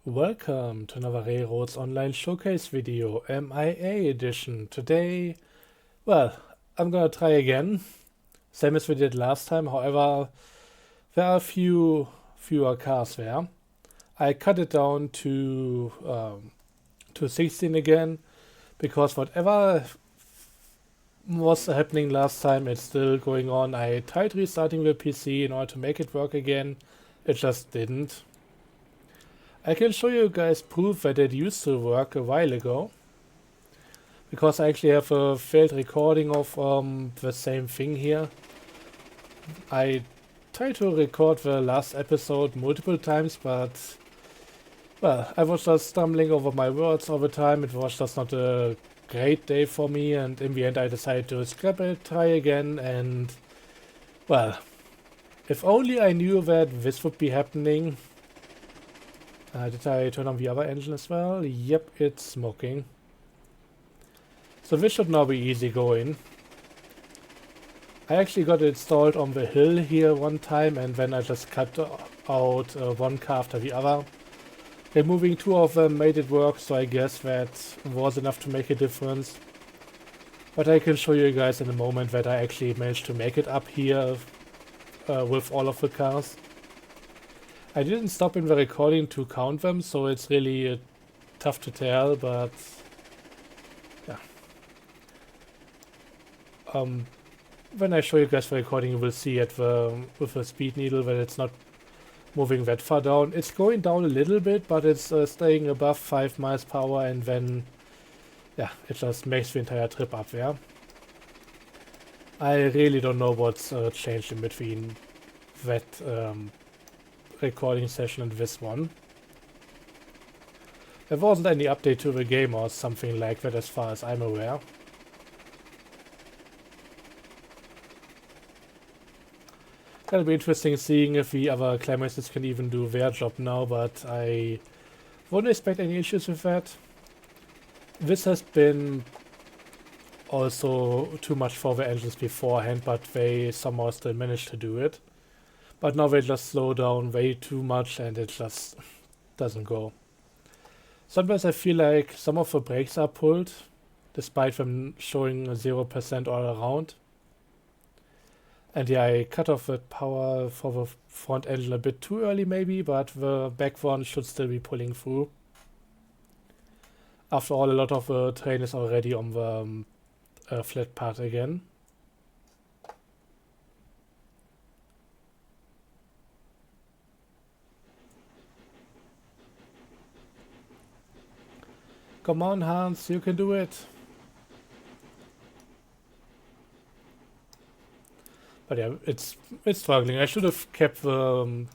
Welcome to another Railroads Online Showcase video, M.I.A. edition. Today, well, I'm gonna try again, same as we did last time. However, there are fewer cars there. I cut it down to 16 again because whatever was happening last time, it's still going on. I tried restarting the PC in order to make it work again. It just didn't. I can show you guys proof that it used to work a while ago, because I actually have a failed recording of the same thing here. I tried to record the last episode multiple times, but well, I was just stumbling over my words all the time. It was just not a great day for me, and in the end I decided to scrap it, try again, and well, if only I knew that this would be happening. Did I turn on the other engine as well? Yep, it's smoking. So this should now be easy going. I actually got it installed on the hill here one time, and then I just cut out one car after the other. Removing two of them made it work, so I guess that was enough to make a difference. But I can show you guys in a moment that I actually managed to make it up here with all of the cars. I didn't stop in the recording to count them, so it's really tough to tell, but yeah. When I show you guys the recording, you will see with the speed needle that it's not moving that far down. It's going down a little bit, but it's staying above 5 miles per hour, and then yeah, it just makes the entire trip up there. I really don't know what's changed in between that recording session and this one. There wasn't any update to the game or something like that as far as I'm aware. It'll be interesting seeing if the other climaxes can even do their job now, but I wouldn't expect any issues with that. This has been also too much for the engines beforehand, but they somehow still managed to do it. But now they just slow down way too much and it just doesn't go. Sometimes I feel like some of the brakes are pulled, despite them showing 0% all around. And yeah, I cut off the power for the front engine a bit too early maybe, but the back one should still be pulling through. After all, a lot of the train is already on the flat part again. Come on, Hans, you can do it. But yeah, it's struggling. I should have kept the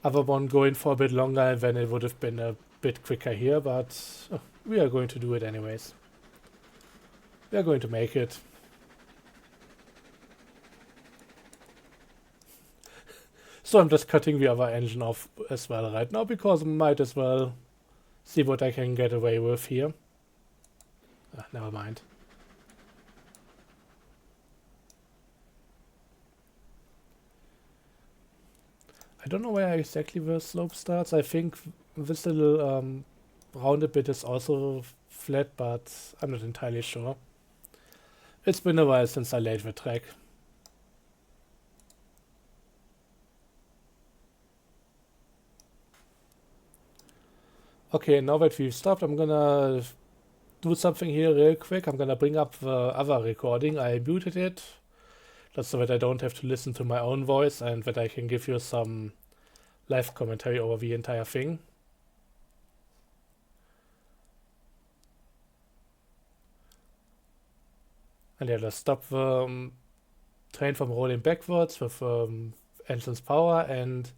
other one going for a bit longer, and then it would have been a bit quicker here, but we are going to do it anyways. We are going to make it. So I'm just cutting the other engine off as well right now, because I might as well see what I can get away with here. Never mind. I don't know where exactly the slope starts. I think this little rounded bit is also flat, but I'm not entirely sure. It's been a while since I laid the track. Okay, now that we've stopped, I'm gonna do something here real quick. I'm gonna bring up the other recording. I muted it, just so that I don't have to listen to my own voice and that I can give you some live commentary over the entire thing. And yeah, just stop the train from rolling backwards with engine's power. And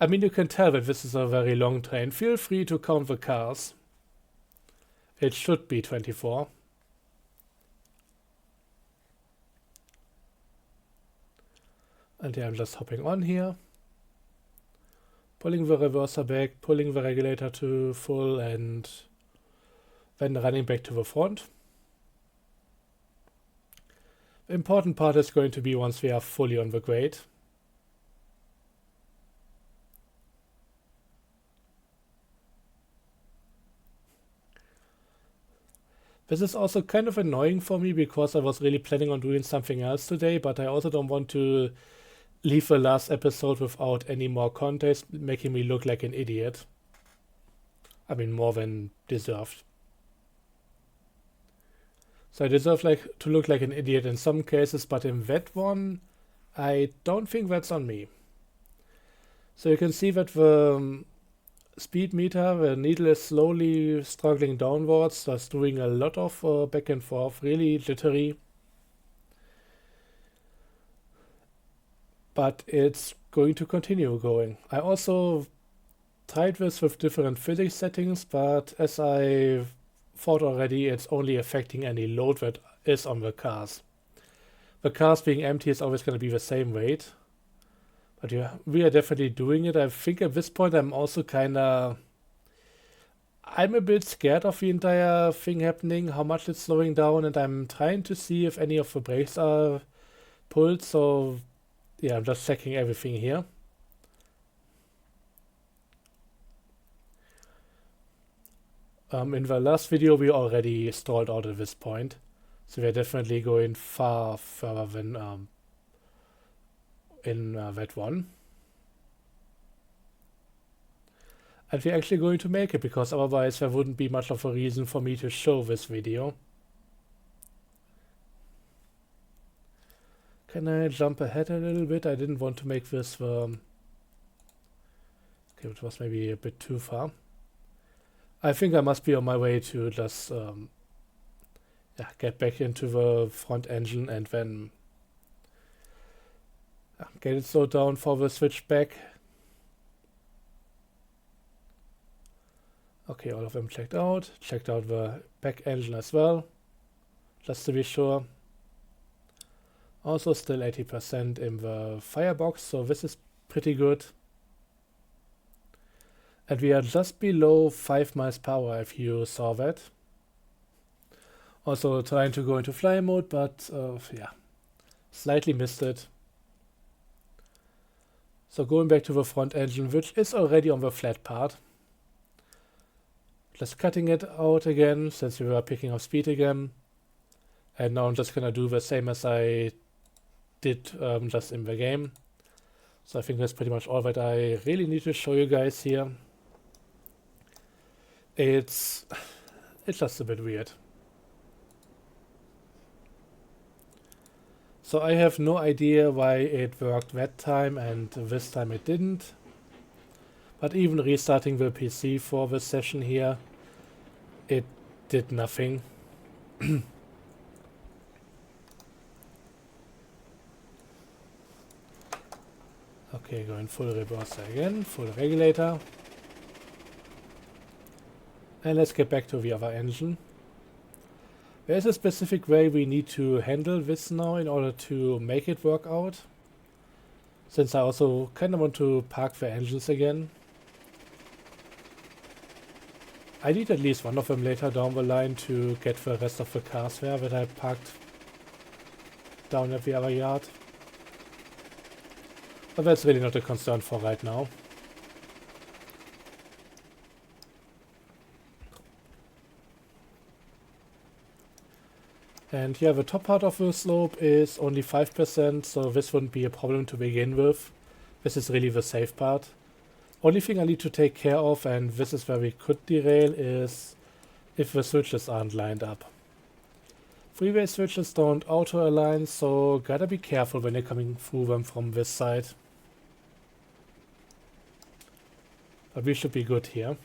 I mean, you can tell that this is a very long train. Feel free to count the cars. It should be 24. And yeah, I'm just hopping on here. Pulling the reverser back, pulling the regulator to full, and then running back to the front. The important part is going to be once we are fully on the grade. This is also kind of annoying for me because I was really planning on doing something else today, but I also don't want to leave the last episode without any more context, making me look like an idiot. I mean, more than deserved. So I deserve to look like an idiot in some cases, but in that one, I don't think that's on me. So you can see that the speed meter, the needle is slowly struggling downwards, thus doing a lot of back and forth, really jittery. But it's going to continue going. I also tried this with different physics settings, but as I thought already, it's only affecting any load that is on the cars. The cars being empty is always going to be the same weight. But yeah, we are definitely doing it. I think at this point I'm also I'm a bit scared of the entire thing happening, how much it's slowing down, and I'm trying to see if any of the brakes are pulled. So yeah, I'm just checking everything here. In the last video we already stalled out at this point. So we're definitely going far further than in that one. And we're actually going to make it, because otherwise there wouldn't be much of a reason for me to show this video. Can I jump ahead a little bit? I didn't want to make this okay, it was maybe a bit too far. I think I must be on my way to just get back into the front engine and then get it slowed down for the switch back. Okay, all of them checked out. Checked out the back engine as well, just to be sure. Also still 80% in the firebox, so this is pretty good. And we are just below 5 miles per hour, if you saw that. Also trying to go into fly mode, but yeah, slightly missed it. So going back to the front engine, which is already on the flat part. Just cutting it out again, since we were picking up speed again. And now I'm just gonna do the same as I did just in the game. So I think that's pretty much all that I really need to show you guys here. It's just a bit weird. So I have no idea why it worked that time and this time it didn't. But even restarting the PC for this session here, it did nothing. Okay, going full reverser again, full regulator. And let's get back to the other engine. There's a specific way we need to handle this now in order to make it work out. Since I also kind of want to park the engines again. I need at least one of them later down the line to get the rest of the cars there that I parked down at the other yard. But that's really not a concern for right now. And yeah, the top part of the slope is only 5%, so this wouldn't be a problem to begin with. This is really the safe part. Only thing I need to take care of, and this is where we could derail, is if the switches aren't lined up. Freeway switches don't auto-align, so gotta be careful when you're coming through them from this side. But we should be good here.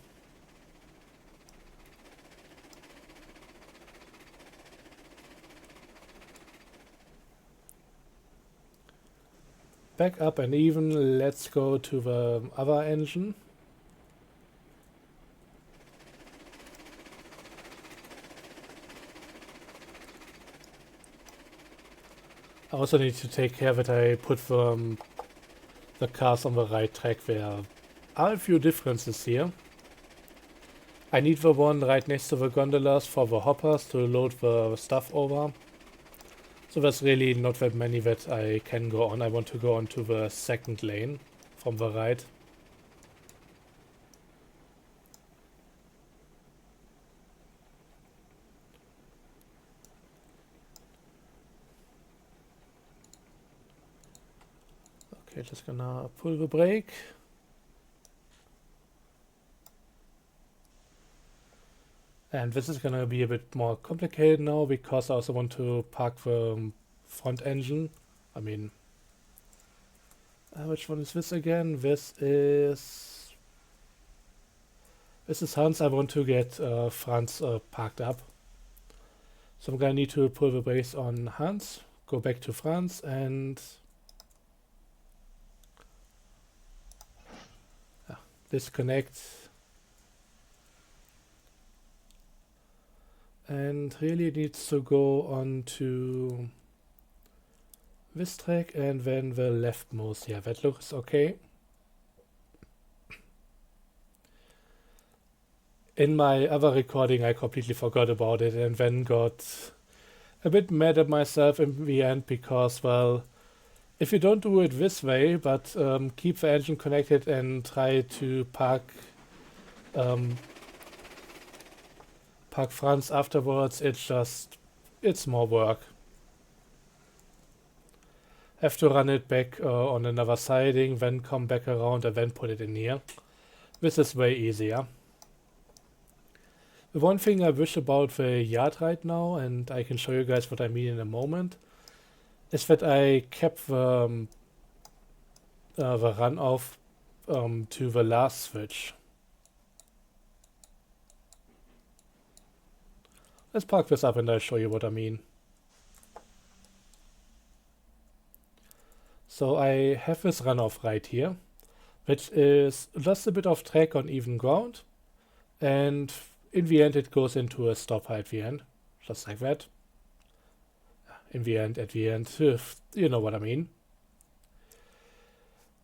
Back up and even, let's go to the other engine. I also need to take care that I put the cars on the right track. There are a few differences here. I need the one right next to the gondolas for the hoppers to load the stuff over. So there's really not that many that I can go on. I want to go on to the second lane from the right. Okay, just gonna pull the brake. And this is gonna be a bit more complicated now because I also want to park the front engine. I mean, which one is this again? This is Hans. I want to get Franz parked up. So I'm gonna need to pull the brakes on Hans, go back to Franz, and disconnect. And really needs to go on to this track and then the leftmost. Yeah, that looks okay. In my other recording, I completely forgot about it and then got a bit mad at myself in the end because, well, if you don't do it this way, but keep the engine connected and try to park Franz afterwards, it's more work. Have to run it back on another siding, then come back around and then put it in here. This is way easier. The one thing I wish about the yard right now, and I can show you guys what I mean in a moment, is that I kept the runoff to the last switch. Let's park this up and I'll show you what I mean. So I have this runoff right here, which is just a bit of track on even ground, and in the end it goes into a stop at the end, just like that. In the end, at the end, you know what I mean.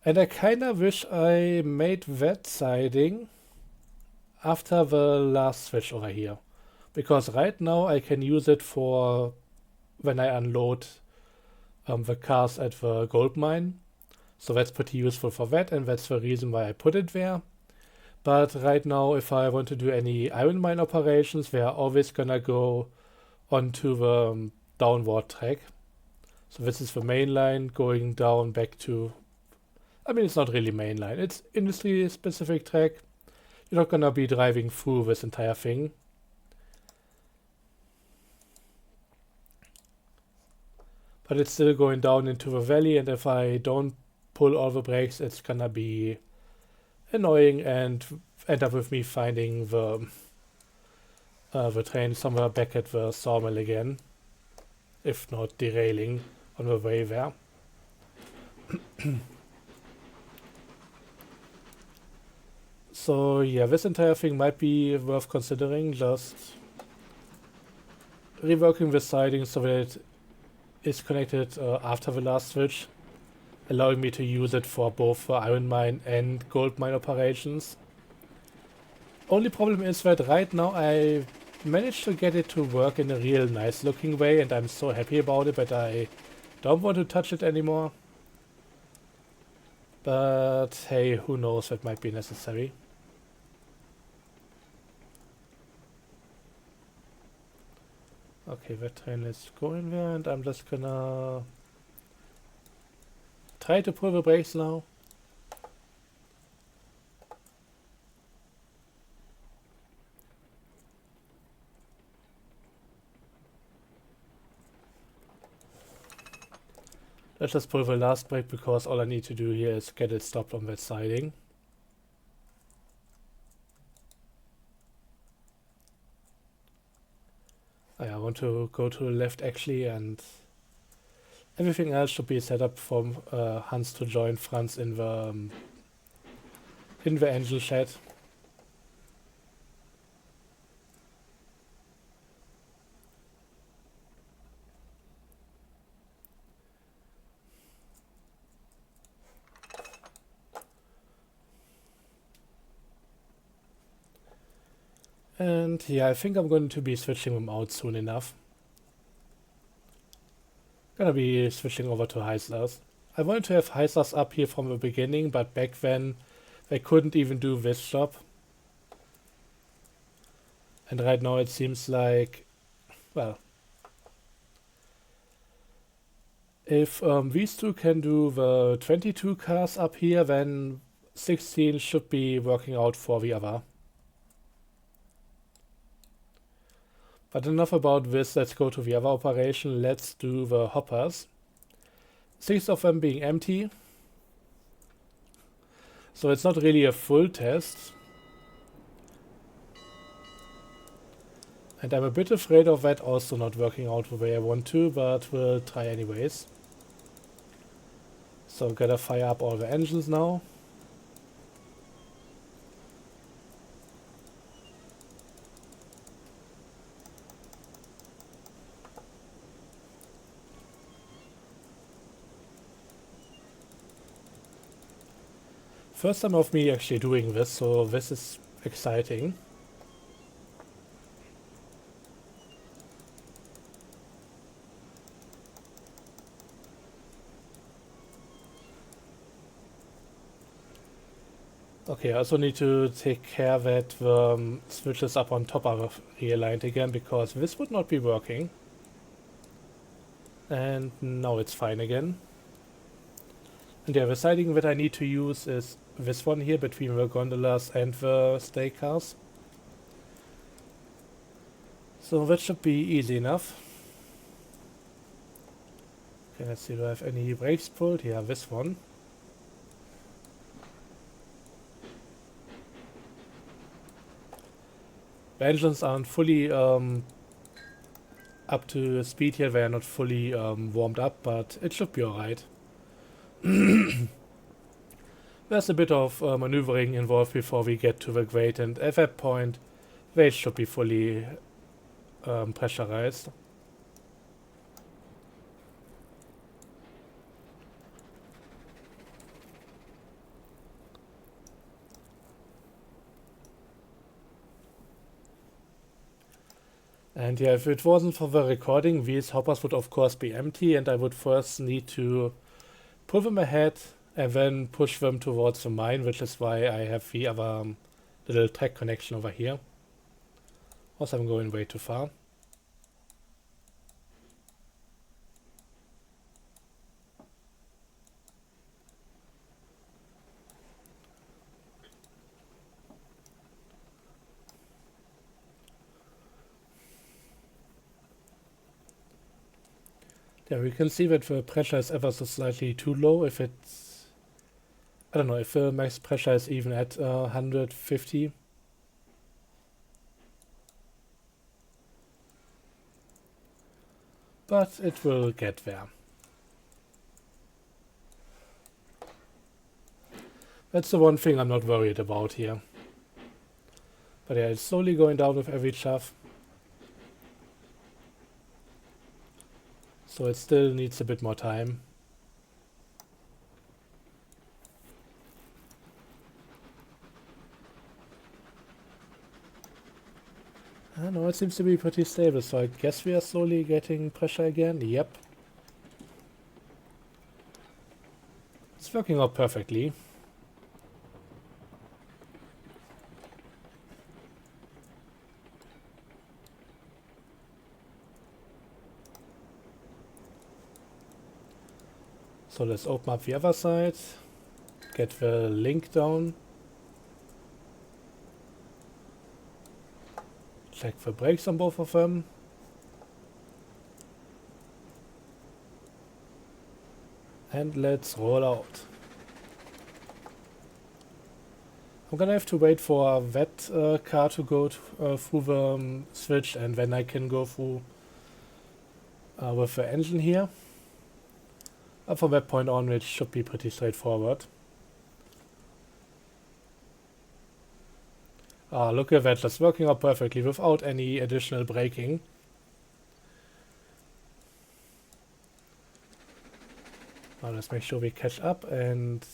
And I kinda wish I made that siding after the last switch over here, because right now I can use it for when I unload the cars at the gold mine. So that's pretty useful for that, and that's the reason why I put it there. But right now, if I want to do any iron mine operations, they are always gonna go onto the downward track. So this is the main line going down back to, I mean, it's not really main line, it's industry specific track. You're not gonna be driving through this entire thing. But it's still going down into the valley, and if I don't pull all the brakes, it's gonna be annoying and end up with me finding the train somewhere back at the sawmill again, if not derailing on the way there. So yeah, this entire thing might be worth considering, just reworking the siding so that it is connected after the last switch, allowing me to use it for both the iron mine and gold mine operations. Only problem is that right now I managed to get it to work in a real nice looking way, and I'm so happy about it that I don't want to touch it anymore. But hey, who knows, that might be necessary. Okay, that train is going there, and I'm just gonna try to pull the brakes now. Let's just pull the last brake because all I need to do here is get it stopped on that siding. I want to go to the left actually, and everything else should be set up for Hans to join Franz in the engine shed. And yeah, I think I'm going to be switching them out soon enough. Gonna be switching over to Heislers. I wanted to have Heislers up here from the beginning, but back then they couldn't even do this job. And right now it seems like, well, If these two can do the 22 cars up here, then 16 should be working out for the other. But enough about this, let's go to the other operation. Let's do the hoppers. 6 of them being empty. So it's not really a full test. And I'm a bit afraid of that also not working out the way I want to, but we'll try anyways. So gotta fire up all the engines now. First time of me actually doing this, so this is exciting. Okay, I also need to take care that the switches up on top are realigned again, because this would not be working. And now it's fine again. And yeah, the siding that I need to use is this one here between the gondolas and the stake cars. So that should be easy enough. Okay, let's see, do I have any brakes pulled? Yeah, this one. The engines aren't fully up to speed yet, they are not fully warmed up, but it should be alright. There's a bit of maneuvering involved before we get to the grate, and at that point they should be fully pressurized. And yeah, if it wasn't for the recording, these hoppers would of course be empty, and I would first need to pull them ahead and then push them towards the mine, which is why I have the other little track connection over here. Also, I'm going way too far. Yeah, we can see that the pressure is ever so slightly too low. If it's, I don't know, if the max pressure is even at 150. But it will get there. That's the one thing I'm not worried about here. But yeah, it's slowly going down with every shove. So it still needs a bit more time. I don't know, it seems to be pretty stable, so I guess we are slowly getting pressure again. Yep. It's working out perfectly. So let's open up the other side, get the link down, check the brakes on both of them, and let's roll out. I'm gonna have to wait for that car to go through the switch, and then I can go through with the engine here. From that point on, it should be pretty straightforward. Look at that, that's working out perfectly without any additional braking. Now let's make sure we catch up and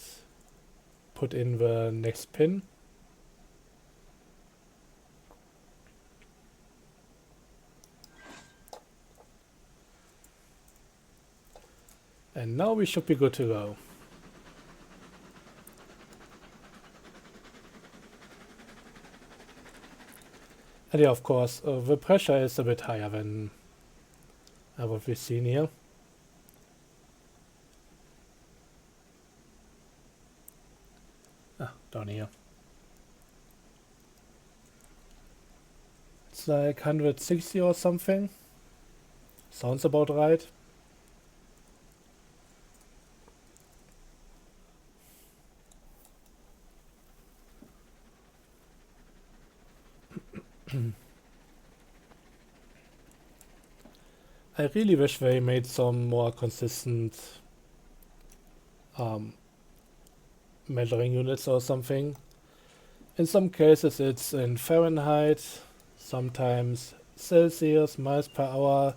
put in the next pin. And now we should be good to go. And yeah, of course, the pressure is a bit higher than what we've seen here. down here. It's like 160 or something. Sounds about right. I really wish they made some more consistent um, measuring units or something. In some cases it's in Fahrenheit, sometimes Celsius, miles per hour,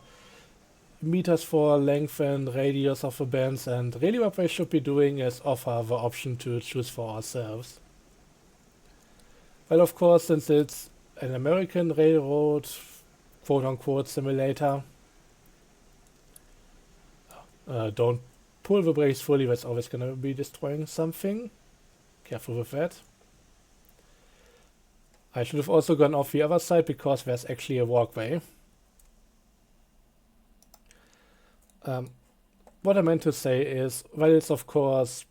meters for length and radius of the bands, and really what they should be doing is offer the option to choose for ourselves. Well, of course, since it's an American railroad quote-unquote simulator, don't pull the brakes fully, that's always going to be destroying something. Careful with that. I should have also gone off the other side because there's actually a walkway. What I meant to say is, while it's of course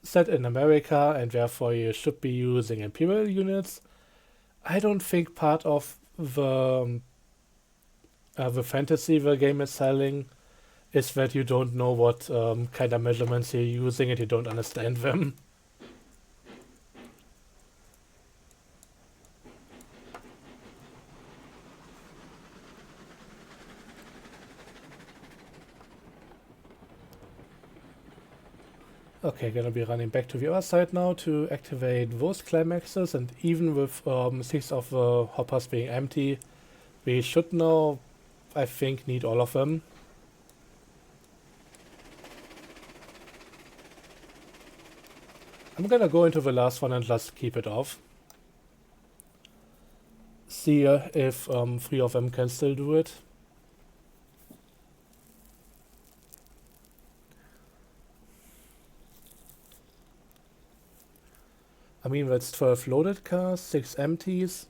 set in America and therefore you should be using imperial units, I don't think part of the fantasy the game is selling is that you don't know what kind of measurements you're using and you don't understand them. Okay, gonna be running back to the other side now to activate those climaxes, and even with 6 of the hoppers being empty, we should now, I think, need all of them. I'm gonna go into the last one and just keep it off. See if 3 of them can still do it. I mean, that's 12 loaded cars, 6 empties.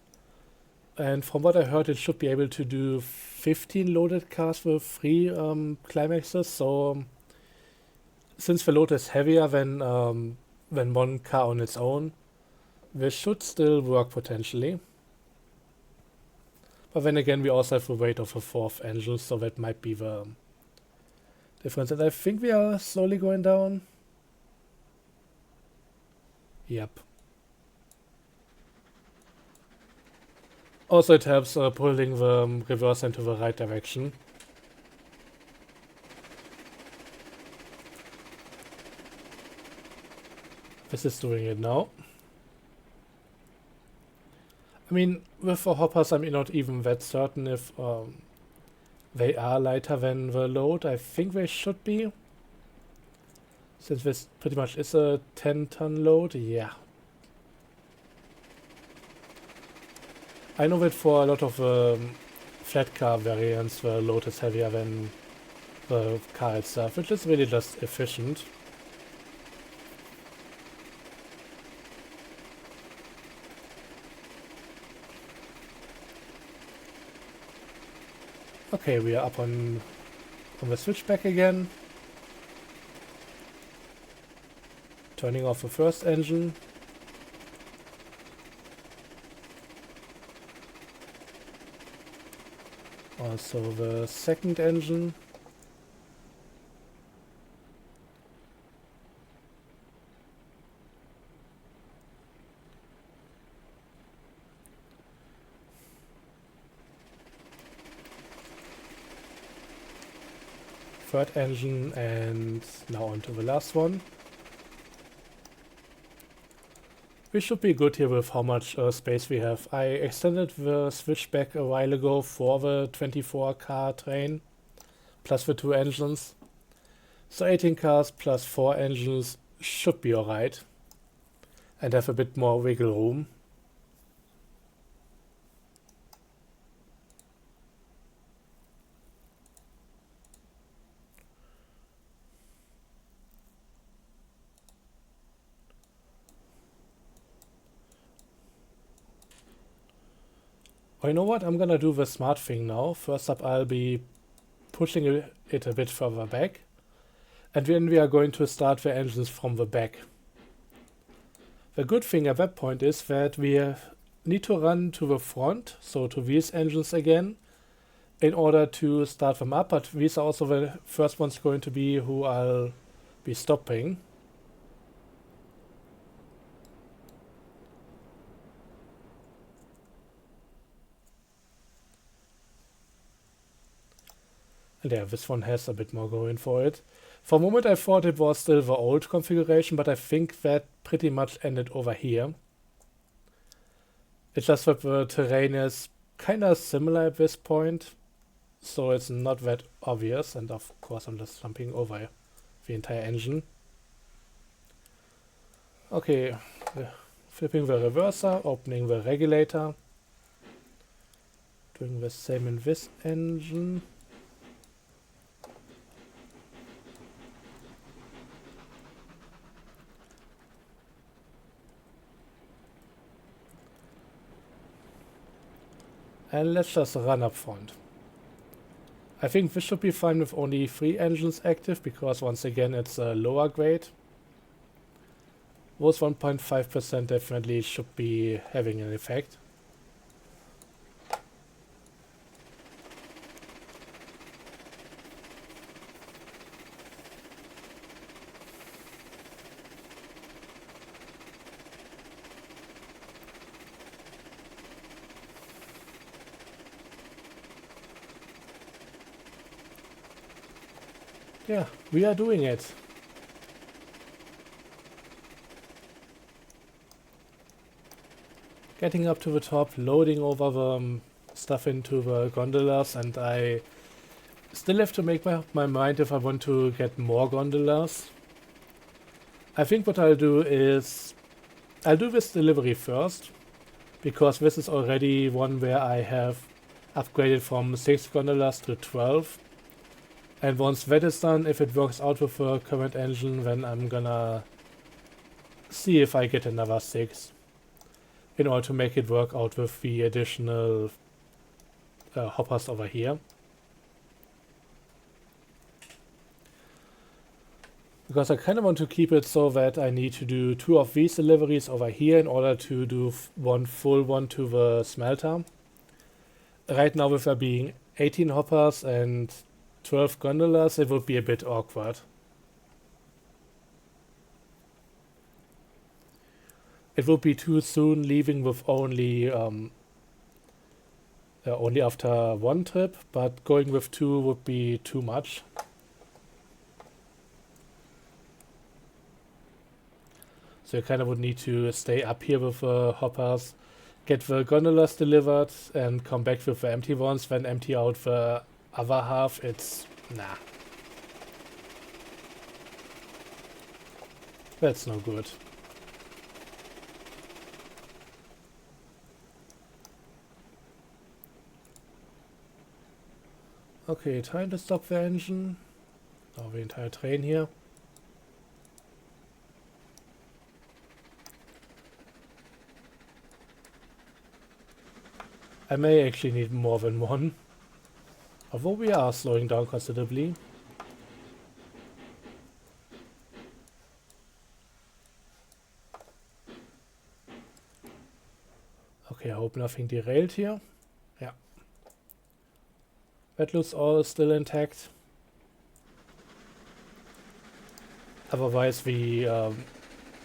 And from what I heard, it should be able to do 15 loaded cars with 3 climaxes. So, since the load is heavier than one car on its own, this should still work potentially. But then again, we also have the weight of a 4th engine, so that might be the difference. And I think we are slowly going down. Yep. Also, it helps pulling the reverse into the right direction. This is doing it now. I mean, with the hoppers, I'm not even that certain if they are lighter than the load. I think they should be. Since this pretty much is a 10-ton load, yeah. I know that for a lot of flat car variants, the load is heavier than the car itself, which is really just efficient. Okay, we are up on the switchback again. Turning off the first engine. Also the second engine. Third engine, and now onto the last one. We should be good here with how much space we have. I extended the switchback a while ago for the 24 car train, plus the 2 engines. So 18 cars plus 4 engines should be alright. And have a bit more wiggle room. Oh, you know what? I'm gonna do the smart thing now. First up, I'll be pushing it a bit further back. And then we are going to start the engines from the back. The good thing at that point is that we need to run to the front, so to these engines again, in order to start them up, but these are also the first ones going to be who I'll be stopping. And yeah, this one has a bit more going for it. For a moment I thought it was still the old configuration, but I think that pretty much ended over here. It's just that the terrain is kinda similar at this point, so it's not that obvious, and of course I'm just jumping over the entire engine. Okay, flipping the reverser, opening the regulator, doing the same in this engine. And let's just run up front. I think this should be fine with only 3 engines active, because once again it's a lower grade. Those 1.5% definitely should be having an effect. Yeah, we are doing it. Getting up to the top, loading over the stuff into the gondolas, and I still have to make my mind if I want to get more gondolas. I think what I'll do is I'll do this delivery first, because this is already one where I have upgraded from 6 gondolas to 12. And once that is done, if it works out with the current engine, then I'm gonna see if I get another 6 in order to make it work out with the additional hoppers over here. Because I kind of want to keep it so that I need to do 2 of these deliveries over here in order to do one full one to the smelter. Right now, with there being 18 hoppers and 12 gondolas, it would be a bit awkward. It would be too soon leaving with only after 1 trip, but going with 2 would be too much. So you kind of would need to stay up here with the hoppers, get the gondolas delivered, and come back with the empty ones, then empty out the other half. It's... nah. That's no good. Okay, time to stop the engine. Now the entire train here. I may actually need more than one. Although we are slowing down considerably. Okay, I hope nothing derailed here. Yeah. That looks all still intact. Otherwise the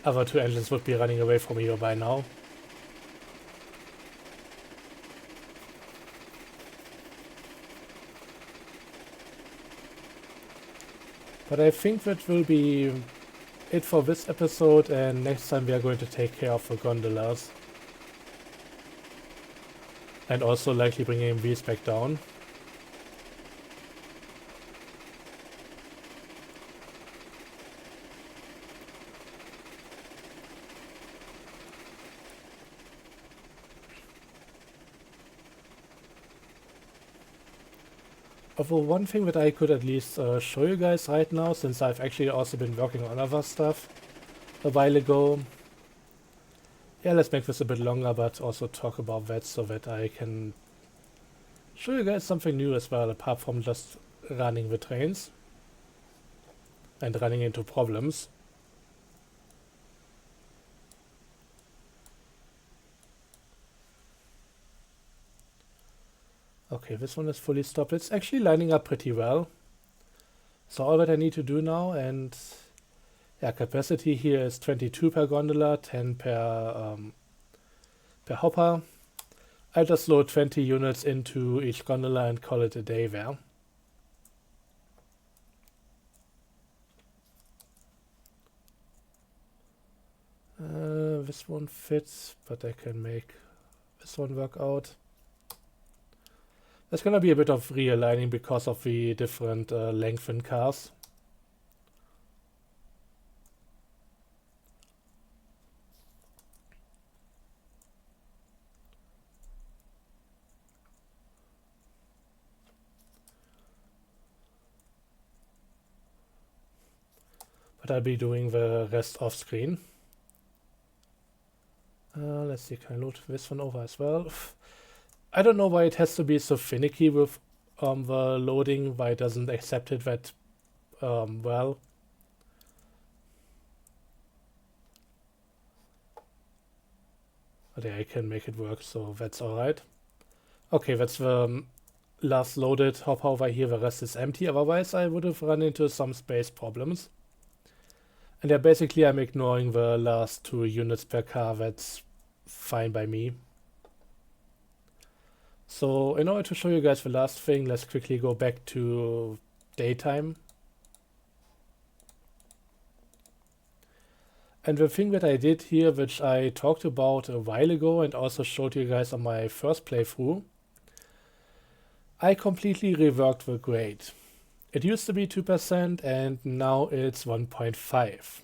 other 2 engines would be running away from here by now. But I think that will be it for this episode, and next time we are going to take care of the gondolas. And also likely bringing these back down. Although one thing that I could at least show you guys right now, since I've actually also been working on other stuff a while ago. Yeah, let's make this a bit longer, but also talk about that so that I can show you guys something new as well, apart from just running the trains and running into problems. Okay, this one is fully stopped. It's actually lining up pretty well. So all that I need to do now, and yeah, capacity here is 22 per gondola, 10 per hopper. I just load 20 units into each gondola and call it a day there. This one fits, but I can make this one work out. There's gonna be a bit of realigning because of the different length in cars. But I'll be doing the rest off screen. Let's see, can I load this one over as well? I don't know why it has to be so finicky with the loading, why it doesn't accept it that well. But yeah, I can make it work, so that's alright. Okay, that's the last loaded hopper over here, the rest is empty, otherwise I would have run into some space problems. And yeah, basically I'm ignoring the last 2 units per car, that's fine by me. So in order to show you guys the last thing, let's quickly go back to daytime. And the thing that I did here, which I talked about a while ago and also showed you guys on my first playthrough, I completely reworked the grade. It used to be 2% and now it's 1.5.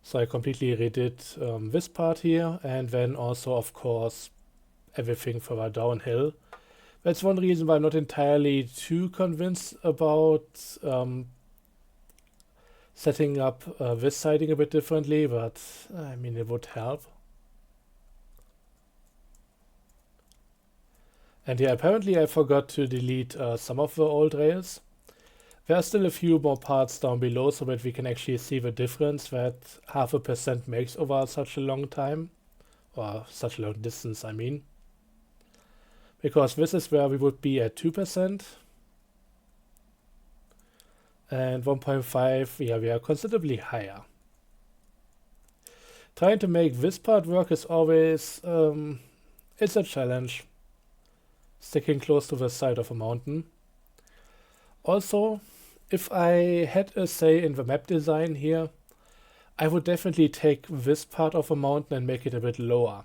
So I completely redid this part here, and then also, of course, everything further downhill. That's one reason why I'm not entirely too convinced about setting up this siding a bit differently, but I mean, it would help. And yeah, apparently I forgot to delete some of the old rails. There are still a few more parts down below so that we can actually see the difference that 0.5% makes over such a long time, or such a long distance, I mean. Because this is where we would be at 2%, and 1.5, yeah, we are considerably higher. Trying to make this part work is always, it's a challenge. Sticking close to the side of a mountain. Also, if I had a say in the map design here, I would definitely take this part of a mountain and make it a bit lower.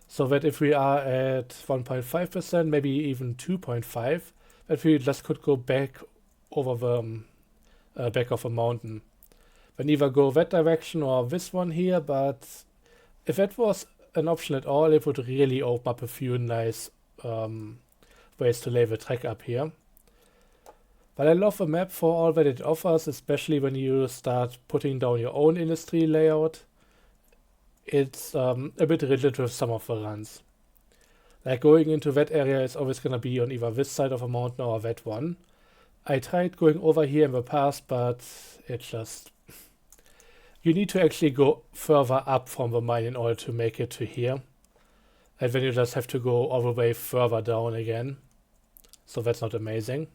So that if we are at 1.5%, maybe even 2.5, that we just could go back over the back of a mountain. Then either go that direction or this one here, but if that was an option at all, it would really open up a few nice ways to lay the track up here. But I love the map for all that it offers, especially when you start putting down your own industry layout. It's a bit rigid with some of the runs. Like going into that area is always going to be on either this side of a mountain or that one. I tried going over here in the past, but it just... You need to actually go further up from the mine in order to make it to here. And then you just have to go all the way further down again. So that's not amazing.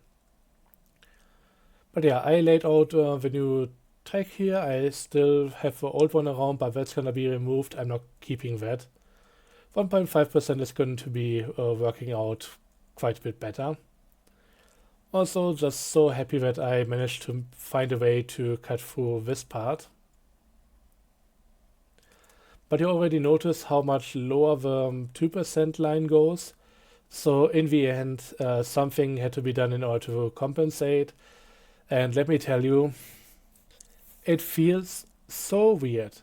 But yeah, I laid out the new track here. I still have the old one around, but that's gonna be removed. I'm not keeping that. 1.5% is going to be working out quite a bit better. Also, just so happy that I managed to find a way to cut through this part. But you already notice how much lower the 2% line goes. So in the end, something had to be done in order to compensate. And let me tell you, it feels so weird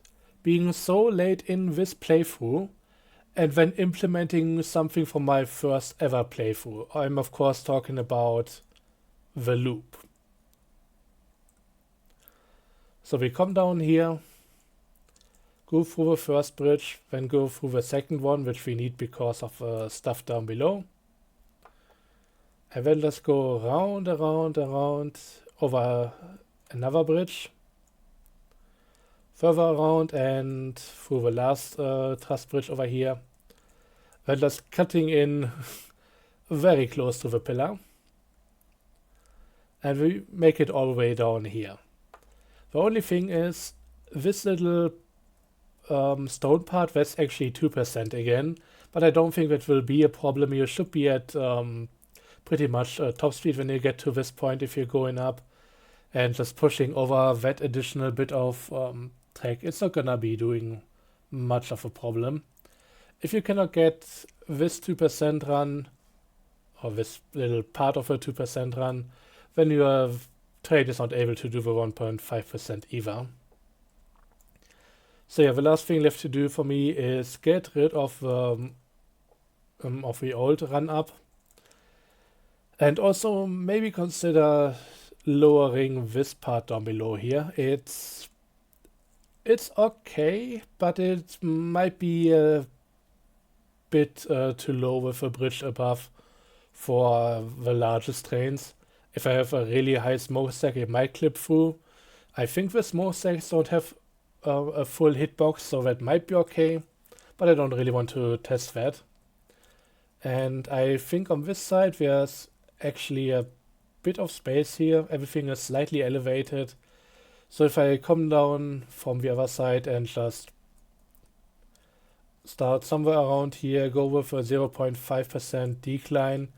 being so late in this playthrough and then implementing something from my first ever playthrough. I'm of course talking about the loop. So we come down here, go through the first bridge, then go through the second one, which we need because of stuff down below. And then let's go around, over another bridge, further around and through the last truss bridge over here. We're just cutting in very close to the pillar. And we make it all the way down here. The only thing is, this little stone part, that's actually 2% again. But I don't think that will be a problem. You should be at pretty much top speed when you get to this point if you're going up. And just pushing over that additional bit of track, it's not gonna be doing much of a problem. If you cannot get this 2% run, or this little part of a 2% run, then your train is not able to do the 1.5% either. So yeah, the last thing left to do for me is get rid of the old run up. And also maybe consider lowering this part down below here. It's okay, but it might be a bit too low with a bridge above for the largest trains. If I have a really high smokestack, it might clip through. I think the smokestacks don't have a full hitbox, so that might be okay, but I don't really want to test that. And I think on this side there's actually a bit of space here. Everything is slightly elevated. So if I come down from the other side and just start somewhere around here, go with a 0.5% decline,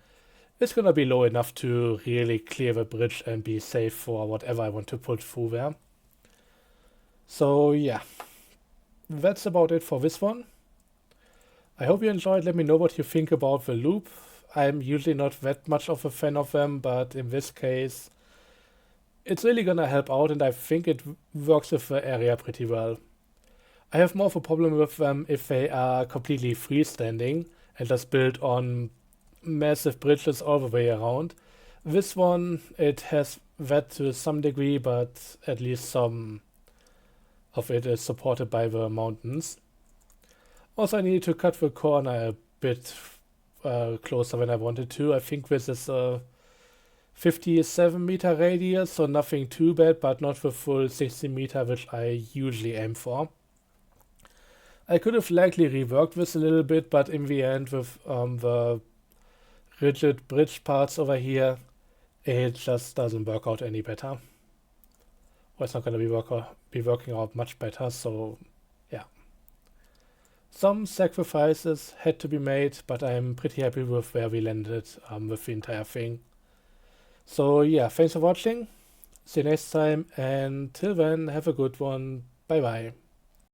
it's gonna be low enough to really clear the bridge and be safe for whatever I want to put through there. So yeah, that's about it for this one. I hope you enjoyed. Let me know what you think about the loop. I'm usually not that much of a fan of them, but in this case, it's really gonna help out, and I think it works with the area pretty well. I have more of a problem with them if they are completely freestanding and just built on massive bridges all the way around. This one, it has that to some degree, but at least some of it is supported by the mountains. Also, I need to cut the corner a bit closer than I wanted to. I think this is a 57-meter radius, so nothing too bad, but not the full 60 meter, which I usually aim for. I could have likely reworked this a little bit, but in the end, with the rigid bridge parts over here, it just doesn't work out any better. Or it's not going to be working out much better, so yeah. Some sacrifices had to be made, but I'm pretty happy with where we landed with the entire thing. So yeah, thanks for watching. See you next time, and till then, have a good one. Bye bye.